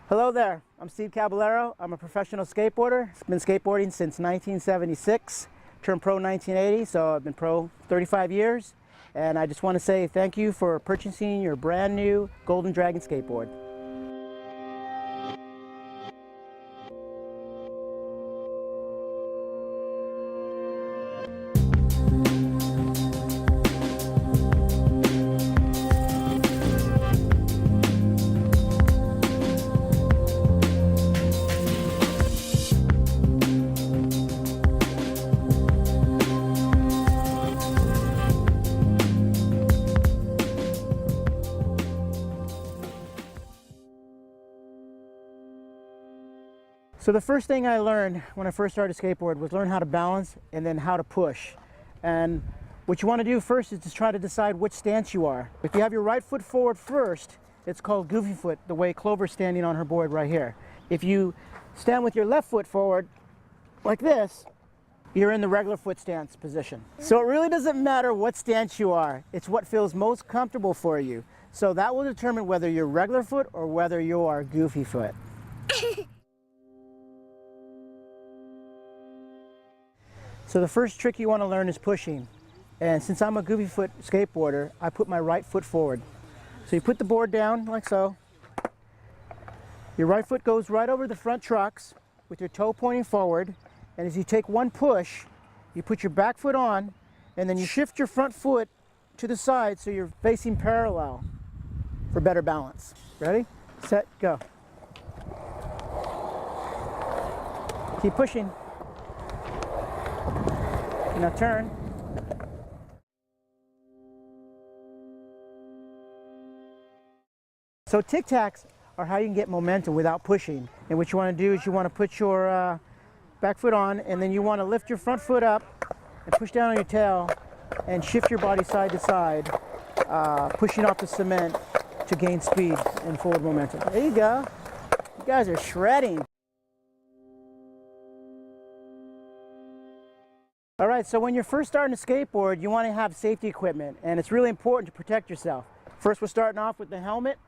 Hello there, I'm Steve Caballero. I'm a professional skateboarder. I've been skateboarding since 1976, turned pro 1980, so I've been pro 35 years. And I just want to say thank you for purchasing your brand new Golden Dragon skateboard. So the first thing I learned when I first started skateboard was learn how to balance and then how to push. And what you want to do first is to try to decide which stance you are. If you have your right foot forward first, it's called goofy foot, the way Clover's standing on her board right here. If you stand with your left foot forward like this, you're in the regular foot stance position. So it really doesn't matter what stance you are, it's what feels most comfortable for you. So that will determine whether you're regular foot or whether you are goofy foot. So the first trick you want to learn is pushing. And since I'm a goofy foot skateboarder, I put my right foot forward. So you put the board down like so. Your right foot goes right over the front trucks with your toe pointing forward. And as you take one push, you put your back foot on, and then you shift your front foot to the side so you're facing parallel for better balance. Ready, set, go. Keep pushing. Now turn. So tic-tacs are how you can get momentum without pushing. And what you want to do is you want to put your back foot on, and then you want to lift your front foot up and push down on your tail and shift your body side to side, pushing off the cement to gain speed and forward momentum. There you go. You guys are shredding. All right, so when you're first starting to skateboard, you want to have safety equipment, and it's really important to protect yourself. First, we're starting off with the helmet.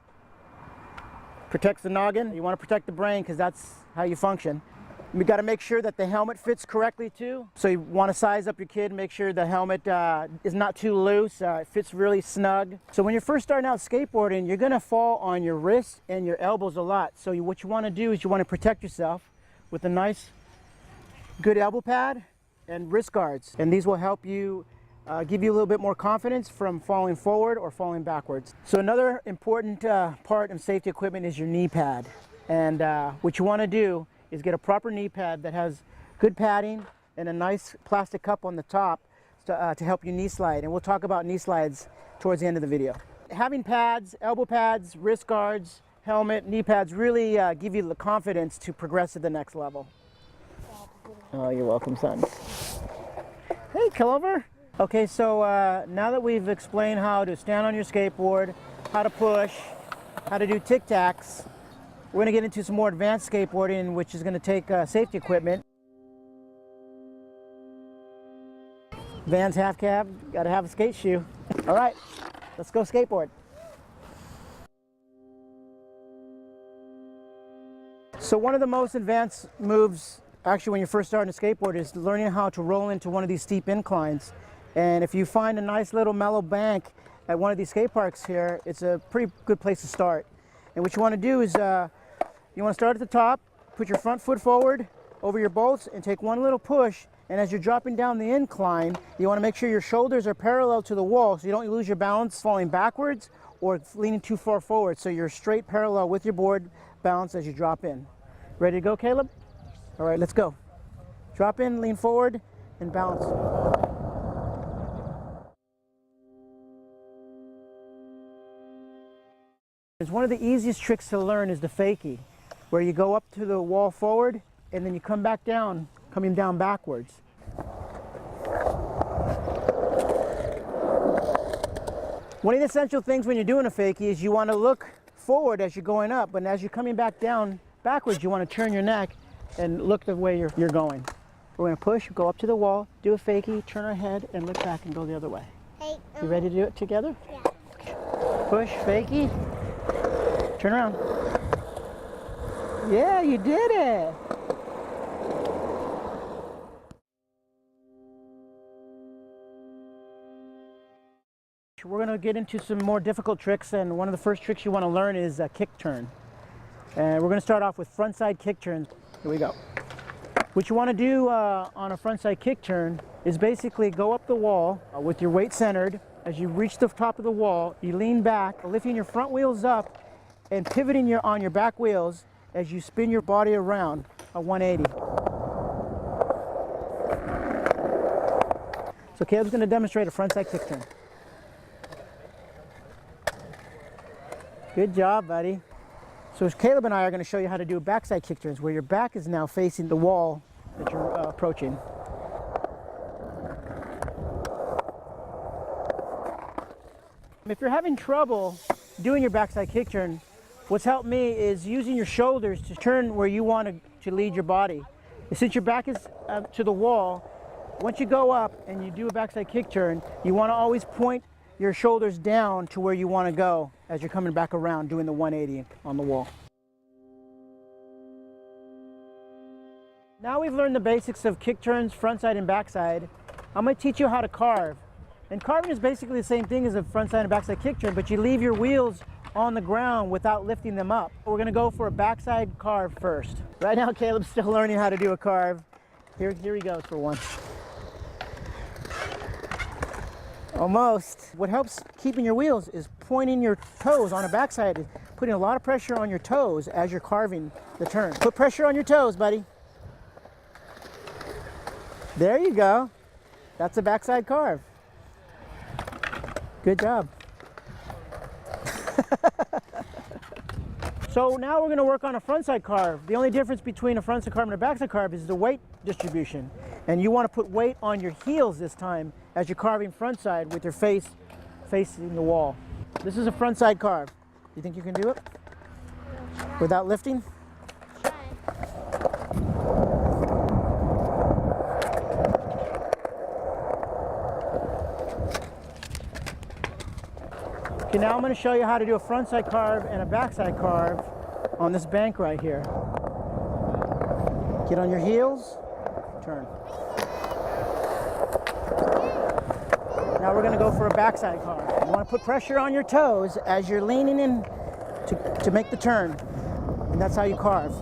Protects the noggin. You want to protect the brain because that's how you function. We got to make sure that the helmet fits correctly too. So you want to size up your kid, make sure the helmet is not too loose, it fits really snug. So when you're first starting out skateboarding, you're going to fall on your wrists and your elbows a lot. So what you want to do is you want to protect yourself with a nice, good elbow pad and wrist guards, and these will help you give you a little bit more confidence from falling forward or falling backwards. So another important part of safety equipment is your knee pad, and what you want to do is get a proper knee pad that has good padding and a nice plastic cup on the top to help you knee slide, and we'll talk about knee slides towards the end of the video. Having pads, elbow pads, wrist guards, helmet, knee pads really give you the confidence to progress to the next level. Oh, you're welcome, son. Hey, Clover. Okay, so now that we've explained how to stand on your skateboard, how to push, how to do tic-tacs, we're going to get into some more advanced skateboarding, which is going to take safety equipment. Vans half cab, got to have a skate shoe. All right, let's go skateboard. So one of the most advanced moves actually when you're first starting to skateboard is learning how to roll into one of these steep inclines. And if you find a nice little mellow bank at one of these skate parks here, it's a pretty good place to start. And what you want to do is you want to start at the top, put your front foot forward over your bolts and take one little push, and as you're dropping down the incline, you want to make sure your shoulders are parallel to the wall so you don't lose your balance falling backwards or leaning too far forward, so you're straight parallel with your board balance as you drop in. Ready to go, Caleb? All right, let's go. Drop in, lean forward, and balance. One of the easiest tricks to learn is the fakie, where you go up to the wall forward, and then you come back down, coming down backwards. One of the essential things when you're doing a fakie is you want to look forward as you're going up, but as you're coming back down backwards, you want to turn your neck and look the way you're going. We're going to push, go up to the wall, do a fakie, turn our head, and look back and go the other way. Hey, You ready to do it together? Yeah. Okay. Push, fakie, turn around. Yeah, you did it. We're going to get into some more difficult tricks, and one of the first tricks you want to learn is a kick turn. And we're going to start off with frontside kick turns. Here we go. What you want to do on a frontside kick turn is basically go up the wall with your weight centered. As you reach the top of the wall, you lean back, lifting your front wheels up and pivoting on your back wheels as you spin your body around a 180. So Caleb's going to demonstrate a frontside kick turn. Good job, buddy. So Caleb and I are going to show you how to do backside kick turns, where your back is now facing the wall that you're approaching. If you're having trouble doing your backside kick turn, what's helped me is using your shoulders to turn where you want to lead your body. Since your back is to the wall, once you go up and you do a backside kick turn, you want to always point your shoulders down to where you want to go as you're coming back around doing the 180 on the wall. Now we've learned the basics of kick turns, frontside and backside. I'm going to teach you how to carve. And carving is basically the same thing as a frontside and backside kick turn, but you leave your wheels on the ground without lifting them up. We're going to go for a backside carve first. Right now Caleb's still learning how to do a carve. Here he goes for one. Almost. What helps keeping your wheels is pointing your toes on a backside, putting a lot of pressure on your toes as you're carving the turn. Put pressure on your toes, buddy. There you go. That's a backside carve. Good job. So now we're going to work on a frontside carve. The only difference between a frontside carve and a backside carve is the weight distribution. And you want to put weight on your heels this time as you're carving frontside with your face facing the wall. This is a frontside carve. You think you can do it without lifting? Okay, now I'm going to show you how to do a frontside carve and a backside carve on this bank right here. Get on your heels, turn. Now we're going to go for a backside carve. You want to put pressure on your toes as you're leaning in to make the turn, and that's how you carve.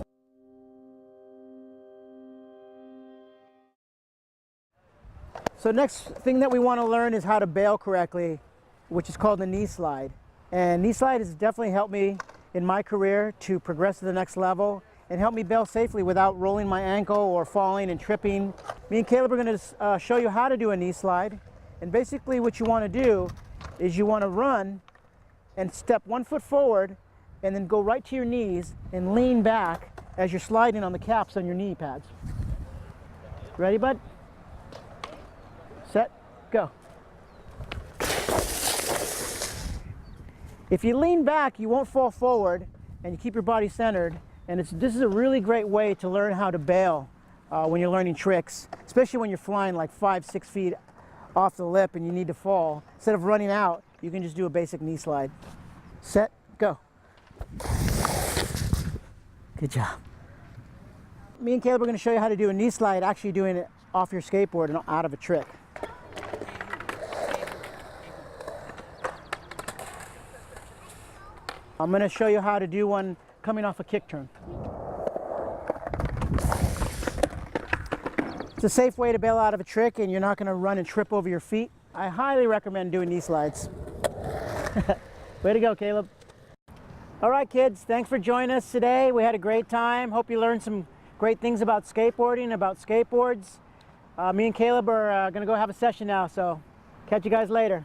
So next thing that we want to learn is how to bail correctly, which is called the knee slide. And knee slide has definitely helped me in my career to progress to the next level and help me bail safely without rolling my ankle or falling and tripping. Me and Caleb are going to show you how to do a knee slide. And basically what you want to do is you want to run and step 1 foot forward and then go right to your knees and lean back as you're sliding on the caps on your knee pads. Ready, bud? Set, go. If you lean back, you won't fall forward and you keep your body centered. And this is a really great way to learn how to bail when you're learning tricks, especially when you're flying like 5-6 feet off the lip and you need to fall. Instead of running out, you can just do a basic knee slide. Set, go. Good job. Me and Caleb are going to show you how to do a knee slide, actually doing it off your skateboard and out of a trick. I'm going to show you how to do one coming off a kick turn. It's a safe way to bail out of a trick and you're not going to run and trip over your feet. I highly recommend doing knee slides. Way to go, Caleb. All right, kids, thanks for joining us today. We had a great time. Hope you learned some great things about skateboarding, about skateboards. Me and Caleb are going to go have a session now, so catch you guys later.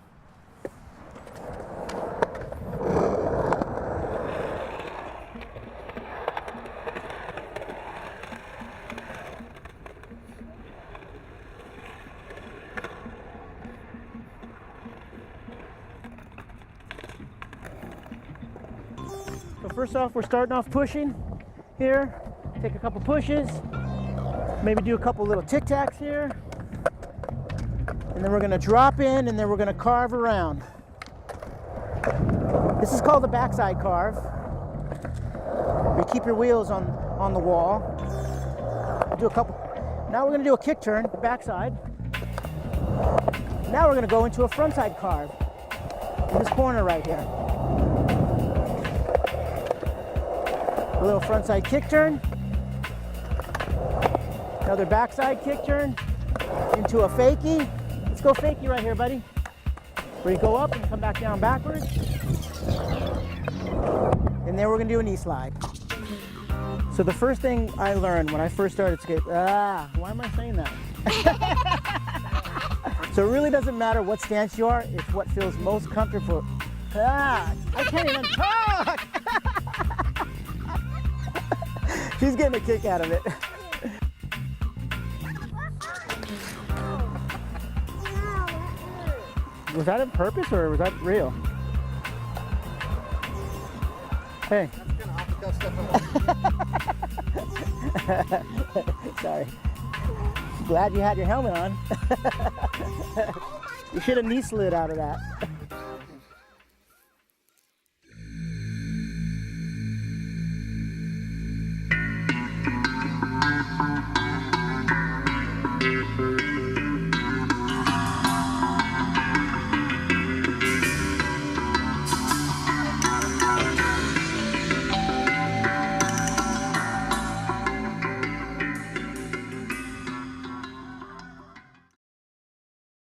first off, we're starting off pushing here. Take a couple pushes, maybe do a couple little tic-tacs here. And then we're gonna drop in and then we're gonna carve around. This is called the backside carve. You keep your wheels on the wall. Do a couple. Now we're gonna do a kick turn, backside. Now we're gonna go into a frontside carve in this corner right here. A little frontside kick turn. Another backside kick turn into a fakie. Let's go fakie right here, buddy. Where you go up and come back down backwards. And then we're gonna do a knee slide. So the first thing I learned when I first started why am I saying that? So it really doesn't matter what stance you are, it's what feels most comfortable. I can't even talk! She's getting a kick out of it. Was that on purpose or was that real? Hey. Sorry. Glad you had your helmet on. You should have knee slid out of that.